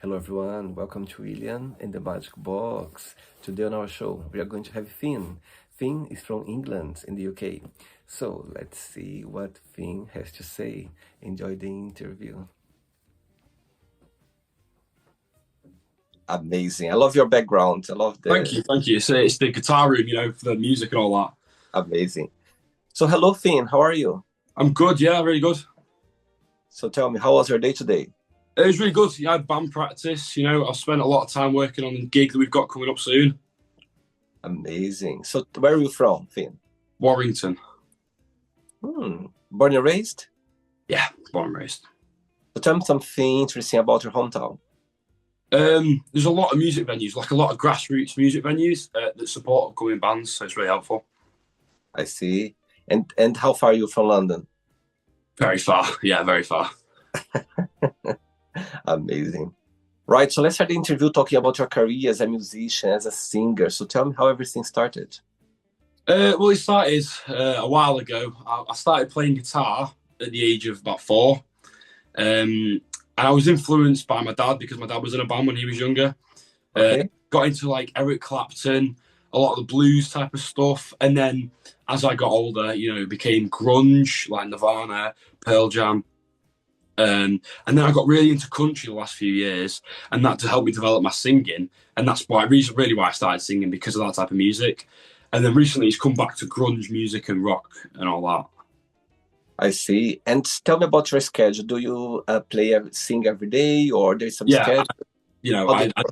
Hello everyone, welcome to William and the Magic Box. Today on our show, we are going to have Finn. Finn is from England in the UK. So let's see what Finn has to say. Enjoy the interview. Amazing. I love your background. I love Thank the you, thank you. It's the guitar room, for the music and all that. amazing. So hello Finn, how are you? I'm good, yeah, really good. So tell me, how was your day today? It was really good. Yeah, I had band practice. I've spent a lot of time working on the gig that we've got coming up soon. Amazing. So where are you from, Finn? Warrington. Born and raised? Yeah, born and raised. So tell me something interesting about your hometown. There's a lot of music venues, like a lot of grassroots music venues that support upcoming bands, so it's really helpful. I see. And how far are you from London? Very far, yeah, very far. Amazing. Right, so let's start the interview talking about your career as a musician, as a singer. So tell me how everything started. Well, it started a while ago. I started playing guitar at the age of about 4. And I was influenced by my dad because my dad was in a band when he was younger. Okay. Got into like Eric Clapton, a lot of the blues type of stuff. And then as I got older, it became grunge, like Nirvana, Pearl Jam. And then I got really into country the last few years, and that to help me develop my singing. And that's really why I started singing, because of that type of music. And then recently it's come back to grunge music and rock and all that. I see. And tell me about your schedule. Do you sing every day, or there's some Yeah, schedule? you know, How do I, I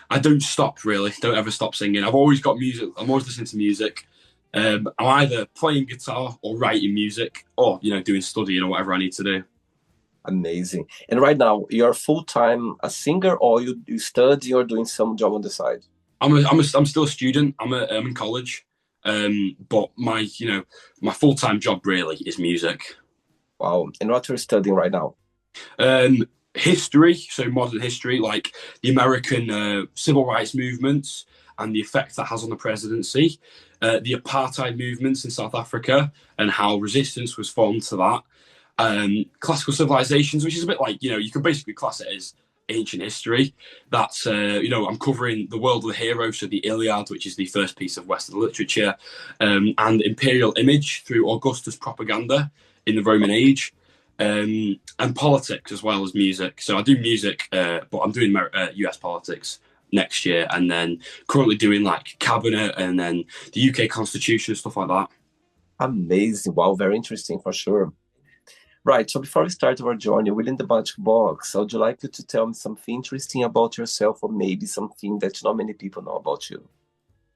I don't stop really. Don't ever stop singing. I've always got music. I'm always listening to music. I'm either playing guitar or writing music, or doing studying or whatever I need to do. Amazing. And right now, you're full-time a singer, or you study or doing some job on the side? I'm still a student. I'm in college, but my full time job really is music. Wow. And what you're studying right now? History, so modern history, like the American civil rights movements and the effect that has on the presidency, the apartheid movements in South Africa and how resistance was formed to that. Classical civilizations, which is a bit like, you can basically class it as ancient history. That's, I'm covering the world of the hero, so the Iliad, which is the first piece of Western literature, and imperial image through Augustus' propaganda in the Roman age, and politics as well as music. So I do music, but I'm doing US politics next year, and then currently doing like cabinet and then the UK Constitution, stuff like that. Amazing. Wow, very interesting for sure. Right, so before we start our journey within the Magic Box, I would like you to tell me something interesting about yourself, or maybe something that not many people know about you.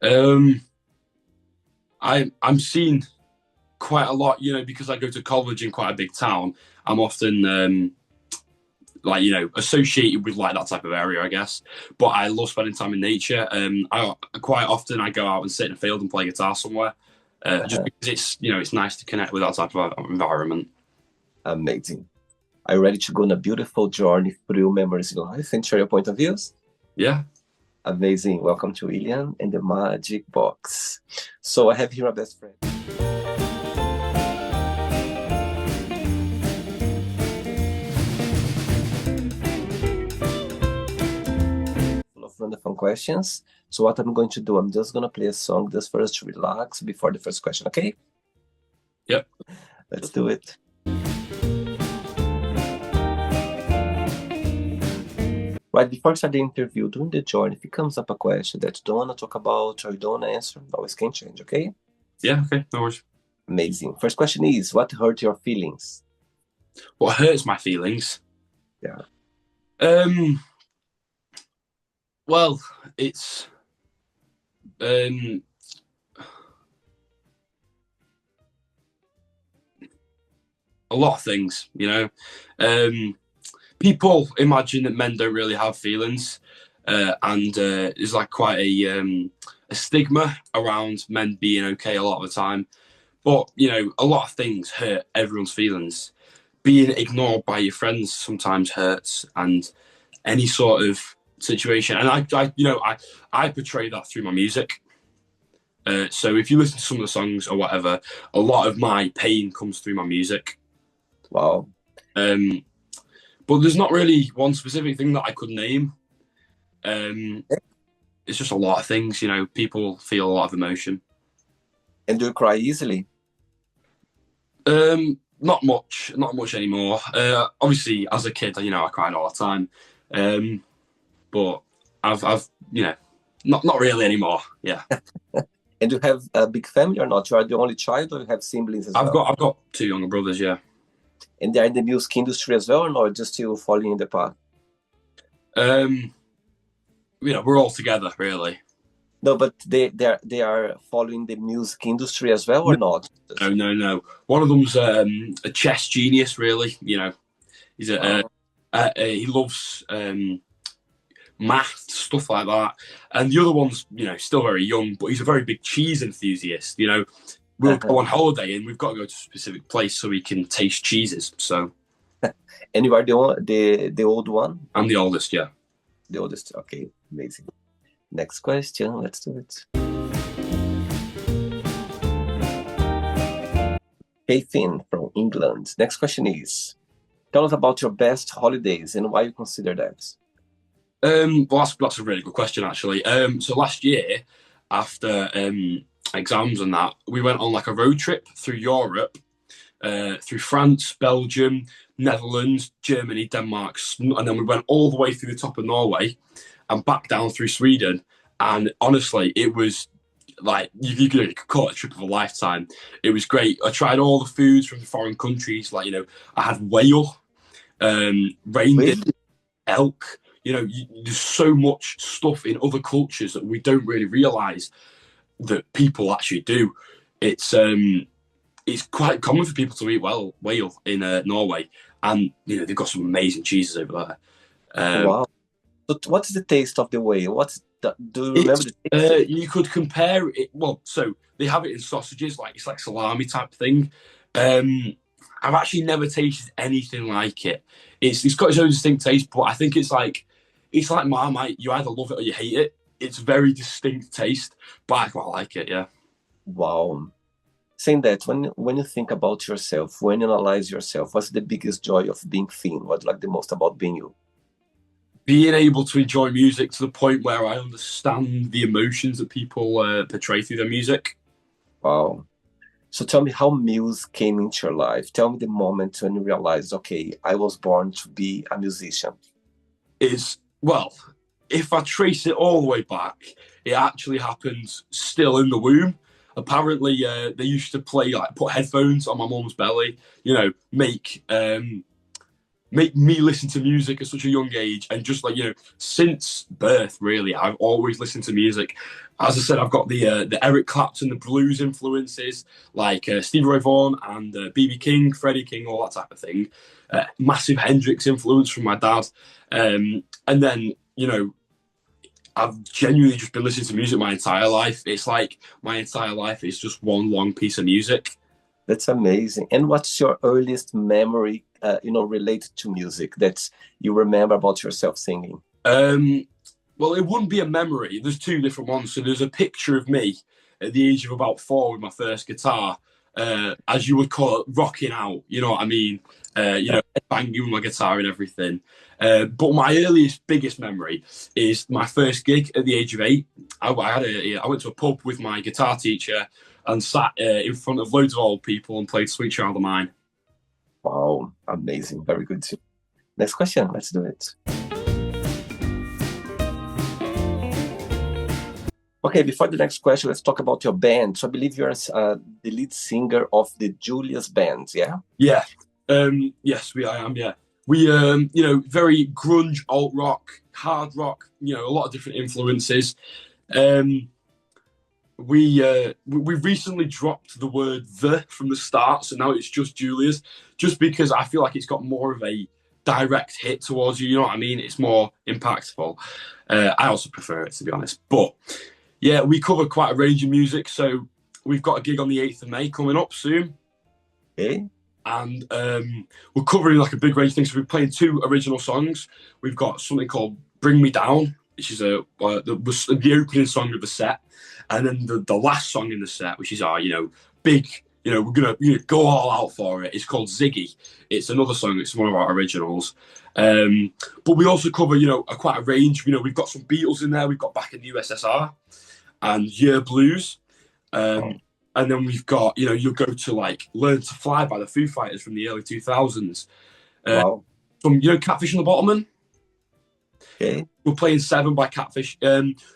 Um, I'm seen quite a lot, because I go to college in quite a big town. I'm often associated with like that type of area, I guess. But I love spending time in nature. I quite often I go out and sit in a field and play guitar somewhere, just because it's nice to connect with that type of environment. Amazing. Are you ready to go on a beautiful journey through memories in life and share your point of views? Yeah. Amazing. Welcome to William and the Magic Box. So I have here my best friend. Full of wonderful questions. So what I'm going to do, I'm just going to play a song just for us to relax before the first question, okay? Yep. Let's do it. Right before I start the interview, during the journey, if it comes up a question that you don't want to talk about or you don't want to answer, always can change, okay? Yeah, okay, no worries. Amazing. First question is, what hurt your feelings? What hurts my feelings? Yeah. Well, it's a lot of things, people imagine that men don't really have feelings, and there's like quite a stigma around men being okay a lot of the time. But a lot of things hurt everyone's feelings. Being ignored by your friends sometimes hurts, and any sort of situation. And I portray that through my music. So if you listen to some of the songs or whatever, a lot of my pain comes through my music. Wow. Um, But there's not really one specific thing that I could name. It's just a lot of things, you know. People feel a lot of emotion. And do you cry easily? Not much anymore. Obviously, as a kid, you know, I cried all the time. But I've, you know, not really anymore. Yeah. And you have a big family or not? You are the only child, or you have siblings as well? I've got two younger brothers. Yeah. And they are in the music industry as well, or not? Just you following in the path? You know, we're all together, really. No, but they are following the music industry as well, or not? No. One of them's a chess genius, really. You know, he's he loves math, stuff like that. And the other one's, you know, still very young, but he's a very big cheese enthusiast. You know, we'll go on holiday and we've got to go to a specific place so we can taste cheeses. So, and you are the old one? I'm the oldest, yeah. The oldest. Okay, amazing. Next question. Let's do it. Hey, Finn from England. Next question is, tell us about your best holidays and why you consider that. Well, that's a really good question, actually. So last year, after exams and that, we went on like a road trip through Europe, through France, Belgium, Netherlands, Germany, Denmark, and then we went all the way through the top of Norway and back down through Sweden. And honestly, it was like you could call it a trip of a lifetime. It was great. I tried all the foods from the foreign countries. Like, you know, I had whale, reindeer, elk. You know, there's so much stuff in other cultures that we don't really realise that people actually do. It's quite common for people to eat whale in Norway, and you know they've got some amazing cheeses over there. Wow! But what's the taste of the whale? Do you remember the taste? You could compare it. Well, so they have it in sausages, like it's like salami type thing. I've actually never tasted anything like it. It's got its own distinct taste, but I think it's like Marmite. You either love it or you hate it. It's very distinct taste, but I quite like it. Yeah. Wow. Saying that, when you think about yourself, when you analyze yourself, what's the biggest joy of being Finn? What do you like the most about being you? Being able to enjoy music to the point where I understand the emotions that people portray through their music. Wow. So tell me how music came into your life. Tell me the moment when you realized, okay, I was born to be a musician. Well, if I trace it all the way back, it actually happened still in the womb. Apparently, they used to put headphones on my mum's belly, you know, make me listen to music at such a young age. And just like, you know, since birth, really, I've always listened to music. As I said, I've got the Eric Clapton, the blues influences, like Stevie Ray Vaughan and B.B. King, Freddie King, all that type of thing. Massive Hendrix influence from my dad. And then, you know, I've genuinely just been listening to music my entire life. It's like my entire life is just one long piece of music. That's amazing. And what's your earliest memory, related to music that you remember about yourself singing? Well, it wouldn't be a memory. There's two different ones. So there's a picture of me at the age of about 4 with my first guitar, as you would call it, rocking out. You know what I mean? Banging with my guitar and everything. But my biggest memory is my first gig at the age of 8. I went to a pub with my guitar teacher and sat in front of loads of old people and played Sweet Child of Mine. Wow, amazing. Very good. Next question. Let's do it. Okay, before the next question, let's talk about your band. So I believe you're the lead singer of the Julius Band, yeah? Yeah. Yes, I am, yeah. We, very grunge, alt rock, hard rock, a lot of different influences. We recently dropped the word "the" from the start, so now it's just Julius, just because I feel like it's got more of a direct hit towards you, you know what I mean? It's more impactful. I also prefer it, to be honest. But, yeah, we cover quite a range of music, so we've got a gig on the 8th of May coming up soon. Okay. And we're covering like a big range of things. So we're playing 2 original songs. We've got something called "Bring Me Down," which is the opening song of the set, and then the last song in the set, which is our big we're gonna go all out for it. It's called Ziggy. It's another song. It's one of our originals. But we also cover, quite a range. We've got some Beatles in there. We've got Back in the USSR and Year Blues. And then we've got, you'll go to like Learn to Fly by the Foo Fighters from the early 2000s. Wow. From, Catfish and the Bottlemen. Okay. We're playing Seven by Catfish.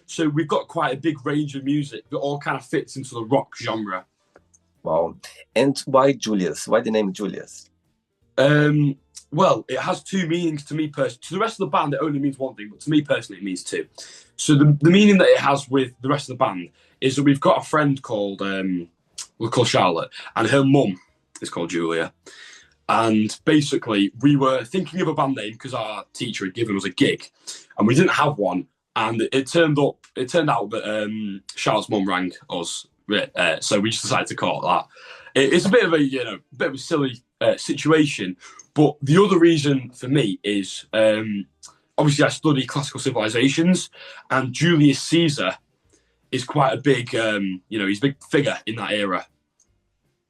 So we've got quite a big range of music that all kind of fits into the rock genre. Wow. And why Julius? Why the name Julius? Well, it has two meanings to me personally. To the rest of the band, it only means one thing, but to me personally, it means two. So the meaning that it has with the rest of the band is that we've got a friend called Charlotte, and her mum is called Julia. And basically, we were thinking of a band name because our teacher had given us a gig, and we didn't have one. And it turned out that Charlotte's mum rang us, so we just decided to call it that. It's a bit of a silly situation, but the other reason for me is obviously I study classical civilizations, and Julius Caesar is quite a big, he's a big figure in that era.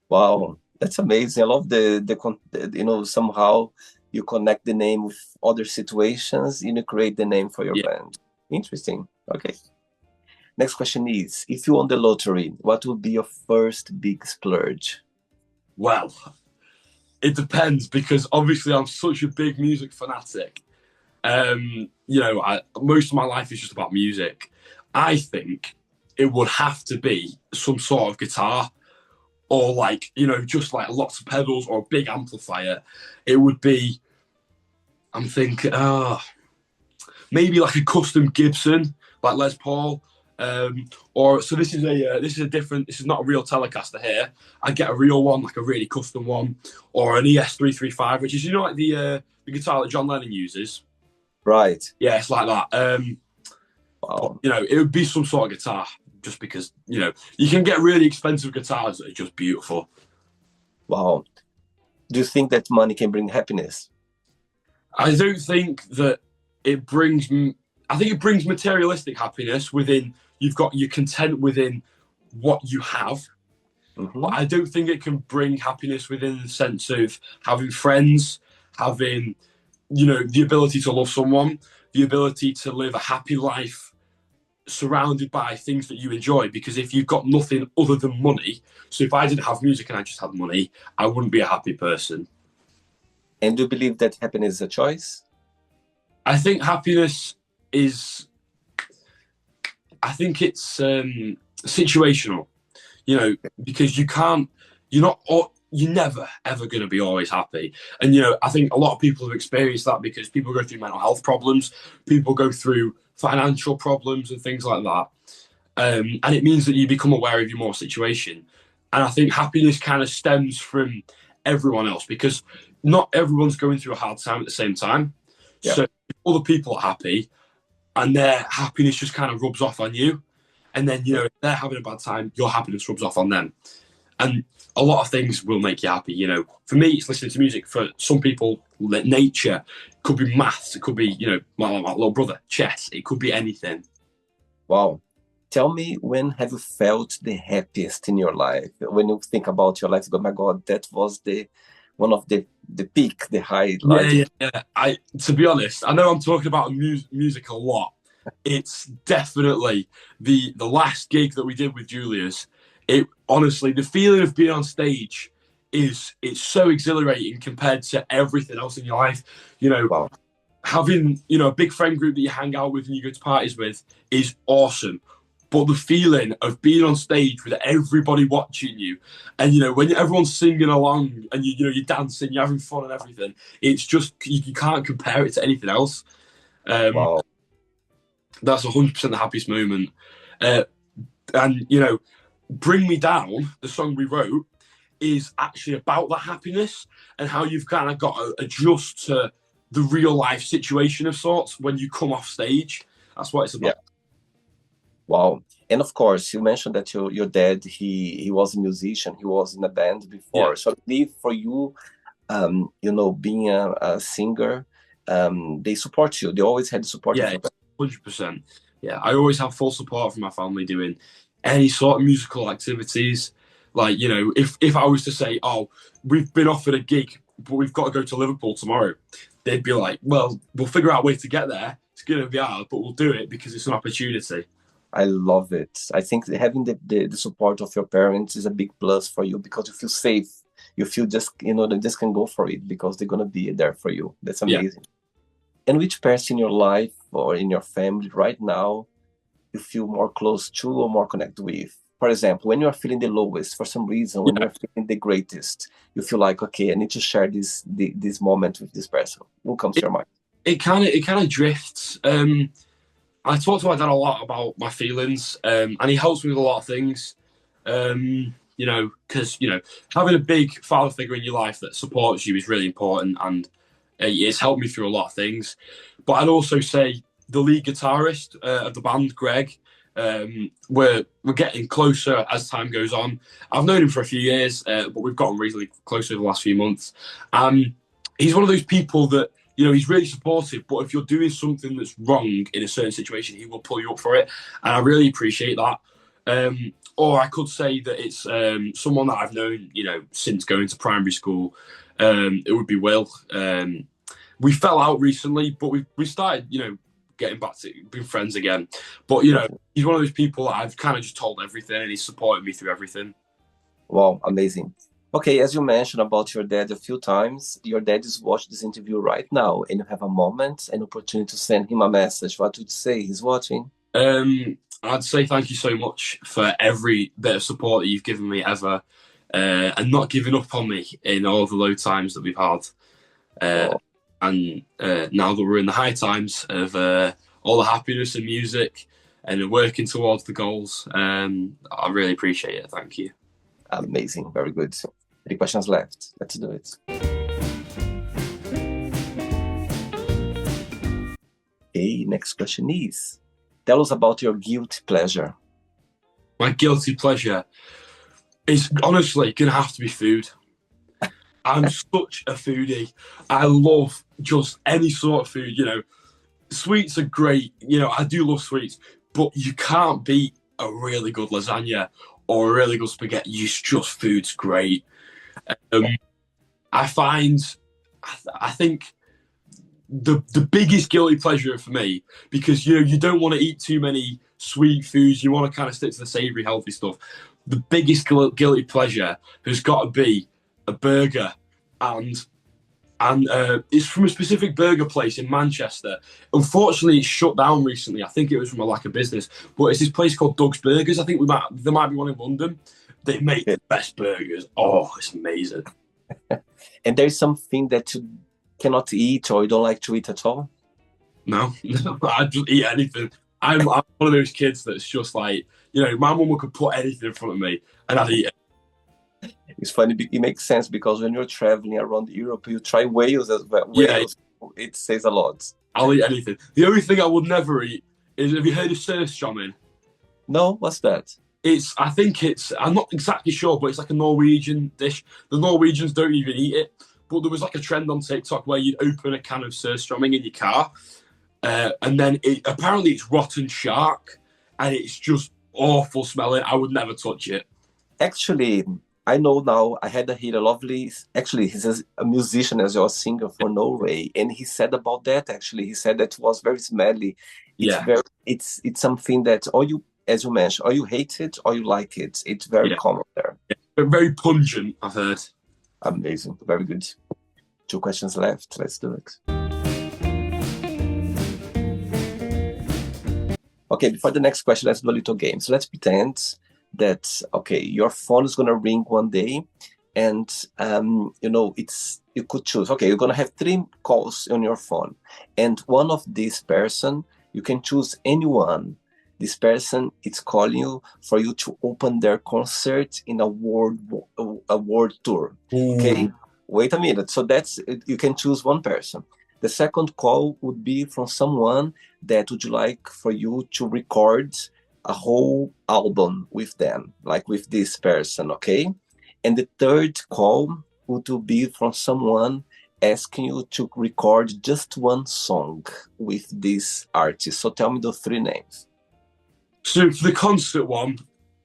Wow, that's amazing. I love the somehow you connect the name with other situations, create the name for your band. Interesting. Okay. Next question is, if you won the lottery, what would be your first big splurge? Well, it depends, because obviously I'm such a big music fanatic. Most of my life is just about music. I think it would have to be some sort of guitar, or just like lots of pedals or a big amplifier. It would be, I'm thinking, maybe like a custom Gibson, like Les Paul. This is not a real Telecaster here. I get a real one, like a really custom one, or an ES335, which is like the guitar that John Lennon uses. Right. Yeah, it's like that. Wow. It would be some sort of guitar, just because you can get really expensive guitars that are just beautiful. Wow. Do you think that money can bring happiness? I don't think that it brings. I think it brings materialistic happiness within. You're content within what you have. Mm-hmm. But I don't think it can bring happiness within the sense of having friends, having, the ability to love someone, the ability to live a happy life surrounded by things that you enjoy. Because if you've got nothing other than money, so if I didn't have music and I just had money, I wouldn't be a happy person. And do you believe that happiness is a choice? I think happiness is, it's situational, because you're never ever going to be always happy. And I think a lot of people have experienced that, because people go through mental health problems, people go through financial problems and things like that, and it means that you become aware of your more situation. And I think happiness kind of stems from everyone else, because not everyone's going through a hard time at the same time. Yeah. So if other people are happy and their happiness just kind of rubs off on you, and then if they're having a bad time, your happiness rubs off on them. And a lot of things will make you happy. For me, it's listening to music. For some people, nature. It could be maths. It could be, my little brother, chess. It could be anything. Wow. Tell me, when have you felt the happiest in your life? When you think about your life, you go, my God, that was one of the peak, the highlight. Yeah. To be honest, I know I'm talking about music a lot. It's definitely the last gig that we did with Julius. It honestly, the feeling of being on stage it's so exhilarating compared to everything else in your life. Wow. Having a big friend group that you hang out with and you go to parties with is awesome. But the feeling of being on stage with everybody watching you, and when everyone's singing along and you're dancing, you're having fun and everything, it's just you can't compare it to anything else. Wow. That's 100% the happiest moment. And Bring Me Down, the song we wrote, is actually about that happiness and how you've kind of got to adjust to the real life situation of sorts when you come off stage. That's what it's about. Yeah. Wow. And of course, you mentioned that your dad, he was a musician, he was in a band before. Yeah. So I believe for you, being a singer, they support you. They always had support. Yeah, 100%. Yeah, I always have full support from my family doing any sort of musical activities. Like, if I was to say, oh, we've been offered a gig, but we've got to go to Liverpool tomorrow, they'd be like, well, we'll figure out a way to get there. It's going to be hard, but we'll do it because it's an opportunity. I love it. I think that having the support of your parents is a big plus for you because you feel safe. You feel just, they just can go for it because they're going to be there for you. That's Yeah. amazing. And which person in your life or in your family right now you feel more close to or more connected with? For example, when you are feeling the lowest for some reason, when you're feeling the greatest, you feel like, okay, I need to share this moment with this person. Who comes to your mind? It kind of drifts. I talk to my dad a lot about my feelings, and he helps me with a lot of things. Because having a big father figure in your life that supports you is really important, and it's helped me through a lot of things. But I'd also say the lead guitarist of the band, Greg, we're getting closer as time goes on. I've known him for a few years, but we've gotten reasonably close over the last few months. He's one of those people that, he's really supportive, but if you're doing something that's wrong in a certain situation, he will pull you up for it. And I really appreciate that. Or I could say that it's someone that I've known, since going to primary school. It would be Will. We fell out recently, but we started, getting back to being friends again. But, he's one of those people that I've kind of just told everything, and he's supported me through everything. Wow, amazing. Okay, as you mentioned about your dad a few times, your dad is watching this interview right now, and you have a moment, an opportunity to send him a message. What would you say? He's watching. I'd say thank you so much for every bit of support that you've given me ever, and not giving up on me in all the low times that we've had. And now that we're in the high times of all the happiness and music and working towards the goals, I really appreciate it. Thank you. Amazing. Very good. 3 questions left. Let's do it. Okay, next question is, tell us about your guilty pleasure. My guilty pleasure is honestly going to have to be food. I'm such a foodie. I love just any sort of food, Sweets are great. I do love sweets, but you can't beat a really good lasagna or a really good spaghetti. Just food's great. I think the biggest guilty pleasure for me, because you don't want to eat too many sweet foods, you want to kind of stick to the savoury, healthy stuff. The biggest guilty pleasure has got to be a burger, and it's from a specific burger place in Manchester. Unfortunately, it's shut down recently. I think it was from a lack of business, but it's this place called Doug's Burgers. I think there might be one in London. They make the best burgers. Oh, it's amazing. And there's something that you cannot eat or you don't like to eat at all? No, I just eat anything. I'm one of those kids that's just like, my mum could put anything in front of me and I'd eat it. It's funny, it makes sense because when you're traveling around Europe, you try whales as well. Whales, it says a lot. I'll eat anything. The only thing I would never eat is, have you heard of surströmming? No, what's that? I'm not exactly sure, but it's like a Norwegian dish. The Norwegians don't even eat it. But there was like a trend on TikTok where you'd open a can of surströmming in your car, and then apparently it's rotten shark, and it's just awful smelling. I would never touch it. Actually, I know now. I had a lovely. Actually, he's a musician as well, a singer for Norway, and he said about that. Actually, he said that it was very smelly. It's something that as you mentioned, or you hate it or you like it. It's very common there. But very pungent, I've heard. Amazing, very good. 2 questions left. Let's do it. Okay, before the next question, let's do a little game. So let's pretend that, okay, your phone is going to ring one day and, you could choose, okay, you're going to have 3 calls on your phone. And one of these person, you can choose anyone. This person is calling you for you to open their concert in a world tour. Okay, wait a minute. So you can choose one person. The second call would be from someone that would like for you to record a whole album with them, like with this person, okay? And the third call would be from someone asking you to record just one song with this artist. So tell me the 3 names. So for the concert one,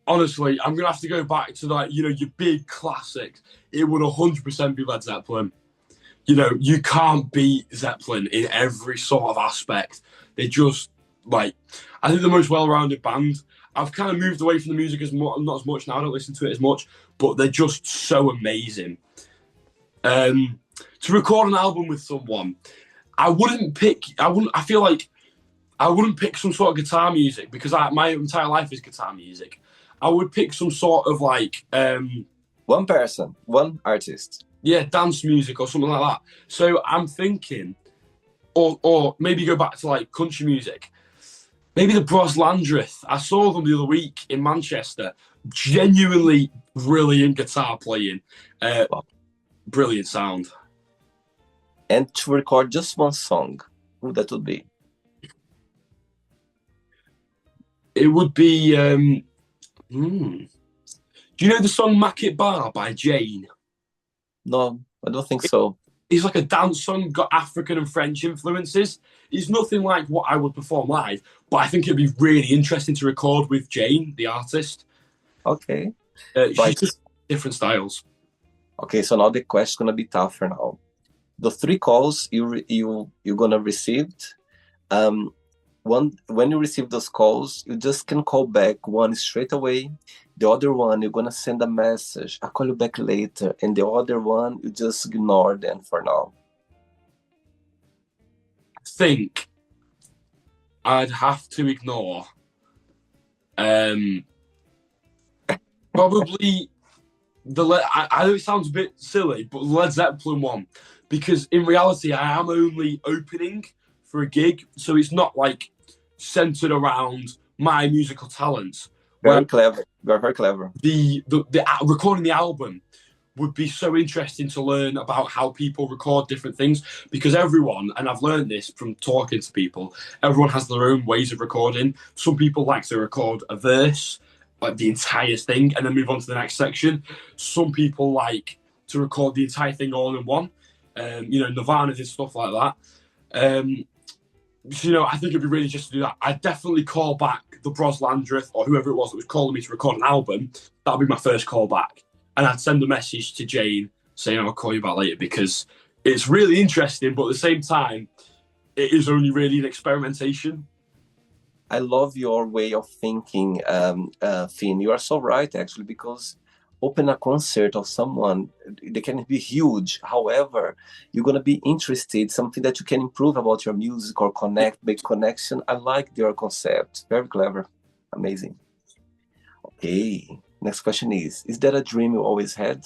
honestly, I'm gonna have to go back to like your big classics. It would 100% be Led Zeppelin. You can't beat Zeppelin in every sort of aspect. They just like, I think the most well-rounded band. I've kind of moved away from the music not as much now. I don't listen to it as much, but they're just so amazing. To record an album with someone, I wouldn't pick. I wouldn't. I feel like I wouldn't pick some sort of guitar music because my entire life is guitar music. I would pick some sort of like one person, one artist. Yeah, dance music or something like that. So I'm thinking, or maybe go back to like country music. Maybe the Bros Landreth. I saw them the other week in Manchester. Genuinely brilliant guitar playing. Brilliant sound. And to record just one song, who that would be? It would be. Do you know the song "Mack Bar" by Jane? No, I don't think so. It's like a dance song, got African and French influences. It's nothing like what I would perform live, but I think it'd be really interesting to record with Jane, the artist. Okay. She's just different styles. Okay, so now the question's gonna be tougher now. The 3 calls you're gonna receive, when you receive those calls, you just can call back one straight away. The other one, you're gonna send a message. I'll call you back later. And the other one, you just ignore them for now. I think I'd have to ignore probably I know it sounds a bit silly, but the Led Zeppelin one, because in reality I am only opening for a gig, so it's not like centered around my musical talents. Very clever. You're very clever. The recording the album would be so interesting to learn about how people record different things, because everyone, and I've learned this from talking to people, everyone has their own ways of recording. Some people like to record a verse, like the entire thing, and then move on to the next section. Some people like to record the entire thing all in one. Nirvana did stuff like that. So, I think it'd be really just to do that. I'd definitely call back the Bros Landreth or whoever it was that was calling me to record an album. That'd be my first call back. And I'd send a message to Jane saying I'll call you back later, because it's really interesting, but at the same time, it is only really an experimentation. I love your way of thinking, Finn. You are so right, actually, because open a concert of someone, they can be huge. However, you're going to be interested, something that you can improve about your music or make connection. I like your concept. Very clever. Amazing. Okay. Next question is that a dream you always had?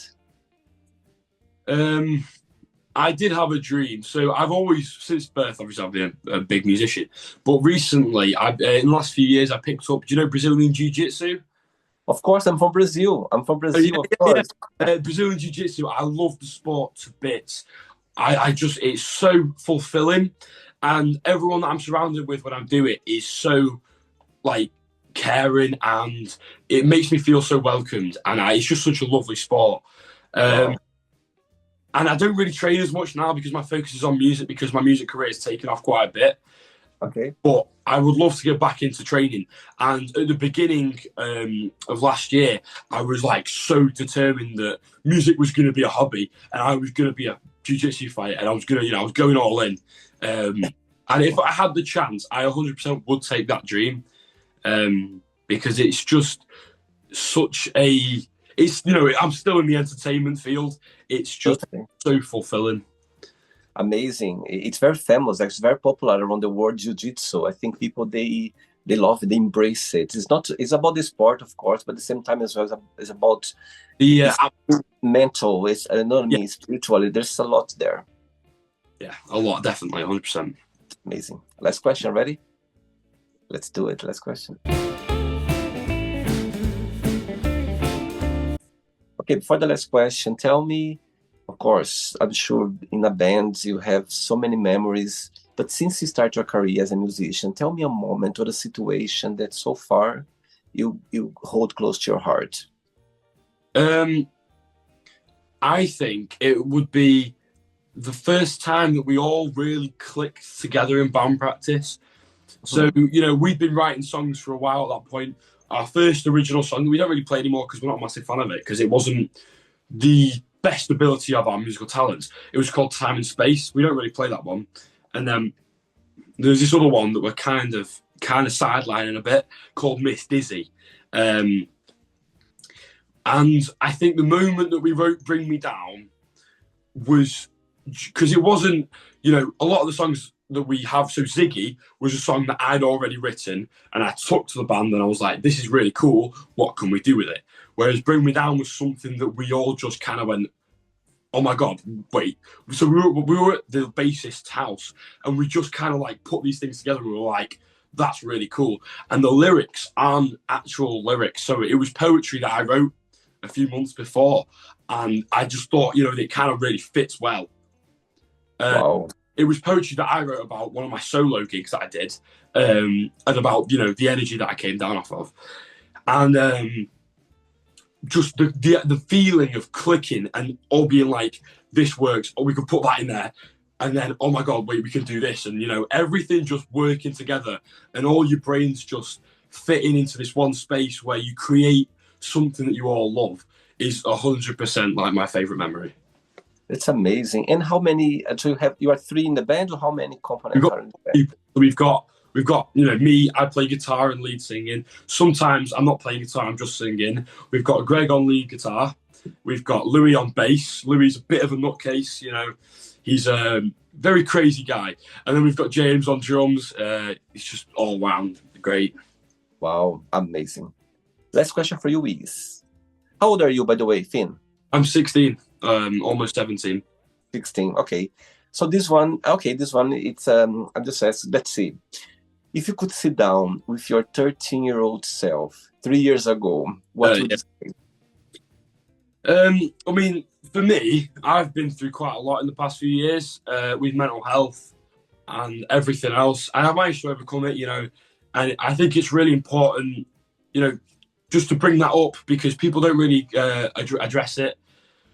I did have a dream. So I've always, since birth, obviously, I've been a big musician. But recently, in the last few years, I picked up, do you know Brazilian Jiu-Jitsu? Of course, I'm from Brazil. Of course. Brazilian Jiu-Jitsu, I love the sport to bits. It's so fulfilling. And everyone that I'm surrounded with when I do it is so, like, caring, and it makes me feel so welcomed. And it's just such a lovely sport. Wow. And I don't really train as much now because my focus is on music, because my music career has taken off quite a bit. Okay. But I would love to get back into training. And at the beginning of last year, I was like so determined that music was going to be a hobby, and I was going to be a jiu-jitsu fighter, and I was going to, I was going all in. And if I had the chance, I 100% would take that dream, because it's just such a, I'm still in the entertainment field. It's just so fulfilling. Amazing. It's very famous, actually very popular around the world, jiu-jitsu. I think people, they love it, they embrace it. It's about the sport, of course, but at the same time as well, it's about the mental, it's spiritually, there's a lot there. Yeah, a lot, definitely, 100%. Amazing. Last question, ready? Let's do it. Last question. Okay, before the last question, tell me, of course, I'm sure in a band you have so many memories, but since you start your career as a musician, tell me a moment or a situation that so far you hold close to your heart. I think it would be the first time that we all really clicked together in band practice. So, we'd been writing songs for a while at that point, our first original song. We don't really play anymore because we're not a massive fan of it because it wasn't the best ability of our musical talents. It was called Time and Space. We don't really play that one. And then there's this other one that we're kind of sidelining a bit called Miss Dizzy. And I think the moment that we wrote Bring Me Down was because it wasn't, a lot of the songs that we have. So Ziggy was a song that I'd already written and I took to the band and I was like, this is really cool. What can we do with it? Whereas Bring Me Down was something that we all just kind of went, oh my God, wait. So we were at the bassist's house and we just kind of like put these things together and we were like, that's really cool. And the lyrics aren't actual lyrics. So it was poetry that I wrote a few months before. And I just thought, it kind of really fits well. Wow. It was poetry that I wrote about one of my solo gigs that I did, and about, the energy that I came down off of. And just the feeling of clicking and all being like, this works, or we could put that in there. And then, oh my God, wait, we can do this. And, everything just working together and all your brains just fitting into this one space where you create something that you all love is 100% like my favorite memory. It's amazing. And how many, so you are three in the band, or how many components are in the band? We've got me, I play guitar and lead singing. Sometimes I'm not playing guitar, I'm just singing. We've got Greg on lead guitar. We've got Louis on bass. Louis is a bit of a nutcase, He's a very crazy guy. And then we've got James on drums. He's just all round great. Wow, amazing. Last question for you is, how old are you, by the way, Finn? I'm 16, almost 17. 16, okay. So this one, it's, I'm just asking, let's see. If you could sit down with your 13-year-old self 3 years ago, what would you say? I mean, for me, I've been through quite a lot in the past few years with mental health and everything else. And I've managed to overcome it, and I think it's really important, just to bring that up because people don't really address it.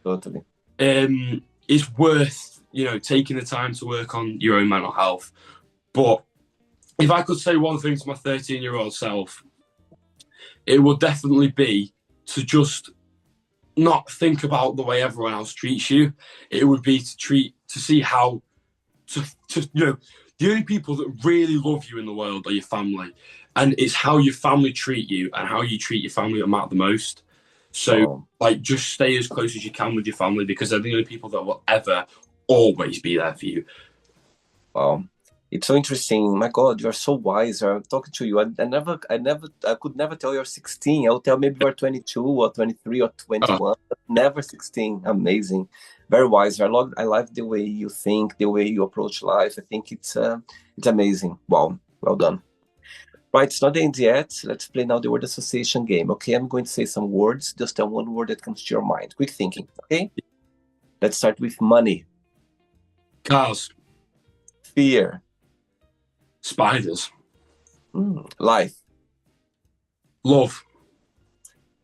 Totally. It's worth, taking the time to work on your own mental health. But if I could say one thing to my 13-year-old self, it would definitely be to just not think about the way everyone else treats you. It would be to see how the only people that really love you in the world are your family, and it's how your family treat you and how you treat your family that matter the most. So just stay as close as you can with your family because they're the only people that will ever always be there for you. Wow. It's so interesting. My God, you're so wise. I'm talking to you. I could never tell you're 16. I'll tell maybe you're 22 or 23 or 21. But never 16. Amazing. Very wise. I love the way you think, the way you approach life. I think it's amazing. Wow. Well done. Right, it's not the end yet. Let's play now the word association game. Okay, I'm going to say some words. Just tell one word that comes to your mind. Quick thinking. Okay. Let's start with money. Cars. Fear. Spiders. Life. Love.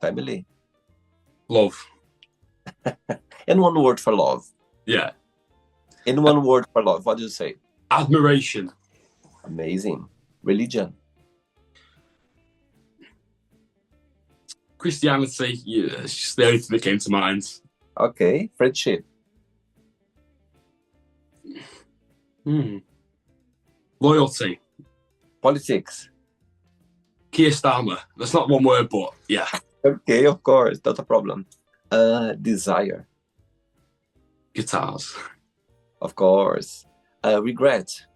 Family. Love. And one word for love. Yeah. In one word for love, what do you say? Admiration. Amazing. Religion. Christianity. Yeah, it's just the only thing that came to mind. Okay. Friendship. Loyalty. Politics. Keir Starmer. That's not one word, but yeah. Okay, of course, not a problem. Desire. Guitars. Of course. Regret.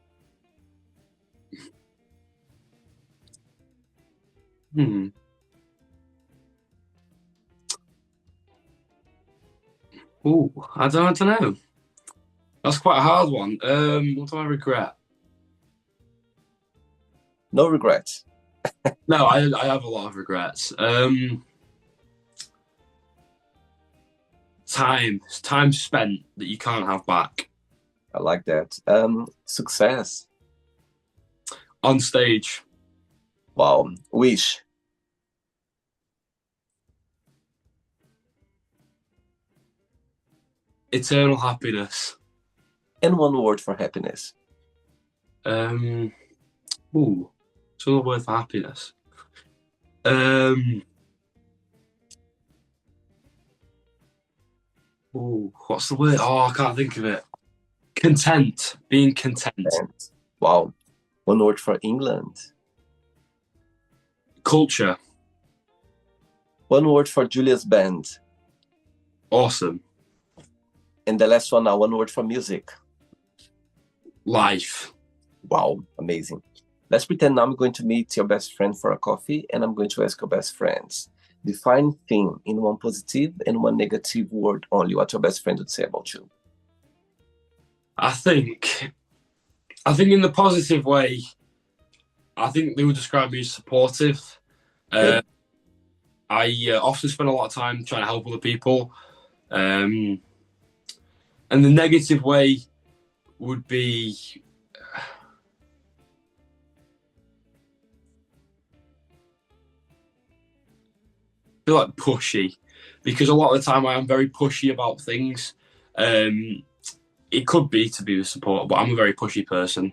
Oh, I don't know. That's quite a hard one. What do I regret? No regrets. No, I have a lot of regrets. Time spent that you can't have back. I like that. Success. On stage. Wow. Wish. Eternal happiness. And one word for happiness. It's another word for happiness. Um, what's the word? Oh, I can't think of it. Content. Being content. And wow, one word for England. Culture. One word for Julia's band. Awesome. And the last one now, one word for music. Life. Wow, amazing. Let's pretend now I'm going to meet your best friend for a coffee and I'm going to ask your best friends. Define thing in one positive and one negative word only. What your best friend would say about you. I think in the positive way, I think they would describe me as supportive. Good. I often spend a lot of time trying to help other people. And the negative way would be feel like pushy, because a lot of the time I am very pushy about things. It could be to be the support, but I'm a very pushy person.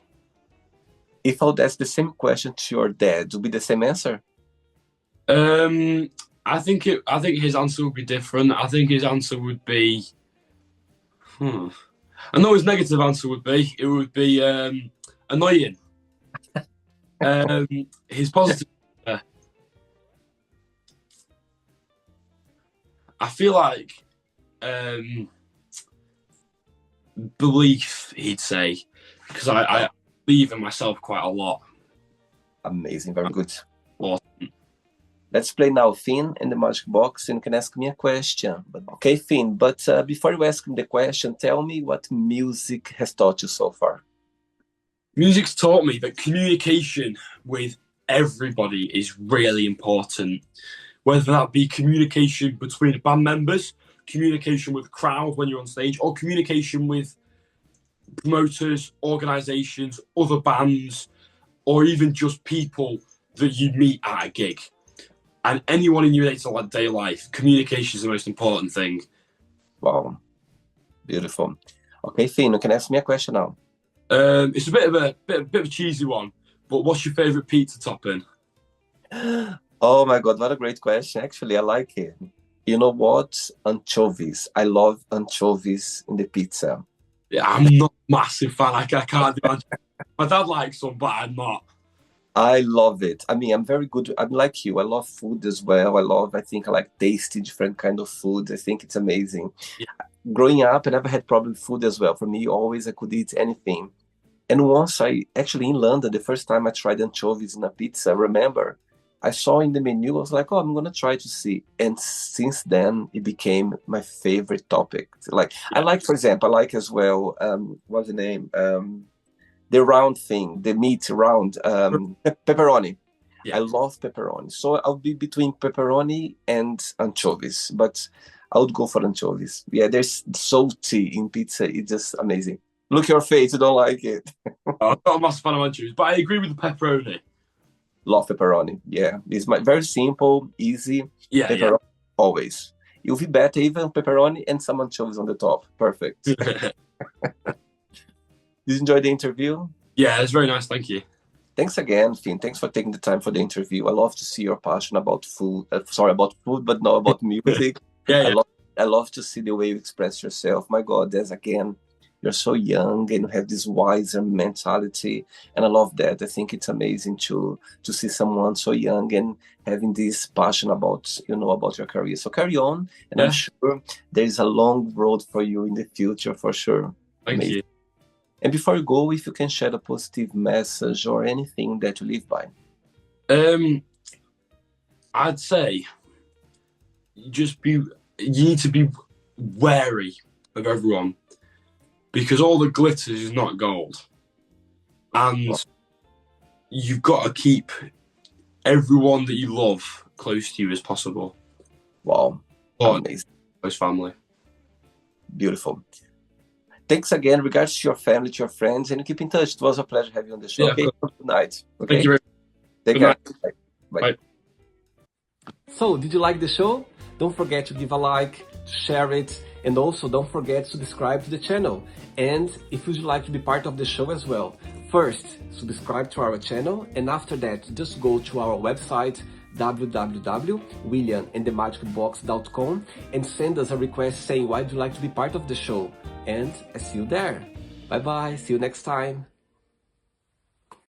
If I would ask the same question to your dad, would be the same answer? I think his answer would be different. I think his answer would be, I know his negative answer would be, it would be annoying. His positive, I feel like belief, he'd say, because I believe in myself quite a lot. Amazing, very good. Awesome. Let's play now Finn in the magic box and you can ask me a question. Okay, Finn, but before you ask me the question, tell me what music has taught you so far. Music's taught me that communication with everybody is really important. Whether that be communication between band members, communication with the crowd when you're on stage, or communication with promoters, organisations, other bands, or even just people that you meet at a gig. And anyone in your day-to-day life, communication is the most important thing. Wow, beautiful. Okay, Finn, you can ask me a question now. It's a bit of a cheesy one, but what's your favourite pizza topping? Oh my God, what a great question. Actually, I like it. You know what? Anchovies. I love anchovies in the pizza. Yeah, I'm not a massive fan. I can't do anchovies. My dad likes some, but I'm not. I love it. I mean, I'm very good. I'm like you. I love food as well. I like tasting different kind of food. I think it's amazing. Yeah. Growing up, I never had problem with food as well. For me, always I could eat anything. And once in London, the first time I tried anchovies in a pizza, I remember I saw in the menu, I was like, oh, I'm going to try to see. And since then, it became my favorite topic. Like, yeah. I like, for example, I like as well, what's the name? The round thing, the meat round, pepperoni. Yeah. I love pepperoni. So I'll be between pepperoni and anchovies, but I would go for anchovies. Yeah, there's salty in pizza. It's just amazing. Look your face, you don't like it. I'm not a massive fan of anchovies, but I agree with the pepperoni. Love pepperoni. Yeah, it's very simple, easy. Yeah, pepperoni, always. You'll be better even pepperoni and some anchovies on the top. Perfect. Did you enjoy the interview? Yeah, it's very nice. Thank you. Thanks again, Finn. Thanks for taking the time for the interview. I love to see your passion about food. About food, but not about music. Yeah. I love to see the way you express yourself. My God, you're so young and you have this wiser mentality, and I love that. I think it's amazing to see someone so young and having this passion about your career. So carry on, and yeah. I'm sure there is a long road for you in the future for sure. Thank you. And before you go, if you can share a positive message or anything that you live by. I'd say you need to be wary of everyone, because all the glitter is not gold. And you've got to keep everyone that you love close to you as possible. Wow. Amazing. Close family. Beautiful. Thanks again. Regards to your family, to your friends, and keep in touch. It was a pleasure having you on the show. Yeah, okay? Good night. Okay? Thank you very much. Take care. Bye. Bye. So, did you like the show? Don't forget to give a like, to share it, and also don't forget to subscribe to the channel. And if you'd like to be part of the show as well, first, subscribe to our channel, and after that, just go to our website, www.williamandthemagicbox.com and send us a request saying why would you like to be part of the show. And I see you there. Bye bye, see you next time.